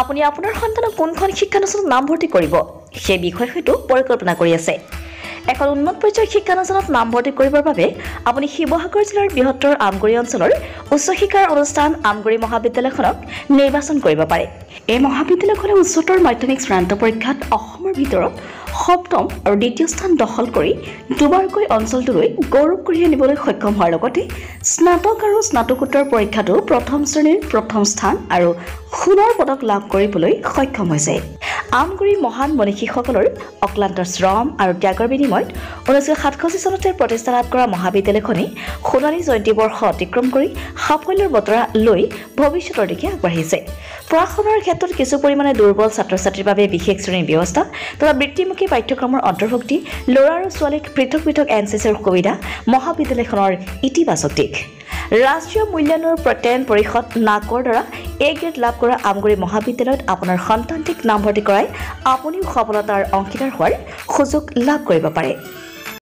আপুনি আপোনাৰ সন্তানক কোনখন শিক্ষানুষ্ঠানত নামভৰ্তি কৰিব সেই বিষয়ে হয়তো পৰিকল্পনা কৰি আছে। এখন উন্নত পৰ্যায়ৰ শিক্ষানুষ্ঠানত নামভৰ্তি কৰিবৰ বাবে আপুনি শিৱসাগৰ জিলাৰ বৃহত্তৰ আমগুৰি অঞ্চলৰ উচ্চ শিক্ষাৰ অনুষ্ঠান আমগুৰি মহাবিদ্যালয়খনক নিৰ্বাচন কৰিব পাৰে। এই মহাবিদ্যালয়খনে উচ্চতৰ মাধ্যমিক চূড়ান্ত পৰীক্ষাত অসমৰ ভিতৰত সপ্তম আৰু দ্বিতীয় স্থান দখল কৰি দুবাৰকৈ অঞ্চলটোলৈ গৌৰৱ কঢ়িয়াই আনিবলৈ সক্ষম হোৱাৰ লগতে স্নাতক আৰু স্নাতকোত্তৰ পৰীক্ষাতো প্ৰথম শ্ৰেণীৰ প্ৰথম স্থান আৰু সোণৰ পদক লাভ কৰিবলৈ সক্ষম হৈছে। আমগুৰি মহান মনীষীসকলৰ অক্লান্ত শ্ৰম আৰু ত্যাগৰ বিনিময়ত 1967 চনতে প্ৰতিষ্ঠা লাভ কৰা মহাবিদ্যালয়খনে সোণালী জয়ন্তী বৰ্ষ অতিক্ৰম কৰি সাফল্যৰ বতৰা লৈ ভৱিষ্যতৰ দিশে আগবাঢ়িছে। পঢ়া শুনাৰ ক্ষেত্ৰত কিছু পৰিমাণে দুৰ্বল ছাত্ৰ ছাত্ৰীৰ বাবে বিশেষ শ্ৰেণীৰ ব্যৱস্থা তথা বৃত্তিমুখী পাঠ্যক্ৰমৰ অন্তৰ্ভুক্তি, ল'ৰা আৰু ছোৱালীক পৃথক পৃথক NCCৰ সুবিধা মহাবিদ্যালয়খনৰ ইতিবাচক দিশ। ৰাষ্ট্ৰীয় মূল্যায়নৰ প্ৰত্যয়ন পৰিষদ নাকৰ দ্বাৰা A গ্ৰেড লাভ কৰা আমগুৰি মহাবিদ্যালয়ত আপোনাৰ সন্তানটিক নামভৰ্তি কৰাই আপুনিও সফলতাৰ অংশীদাৰ হোৱাৰ সুযোগ লাভ কৰিব পাৰে।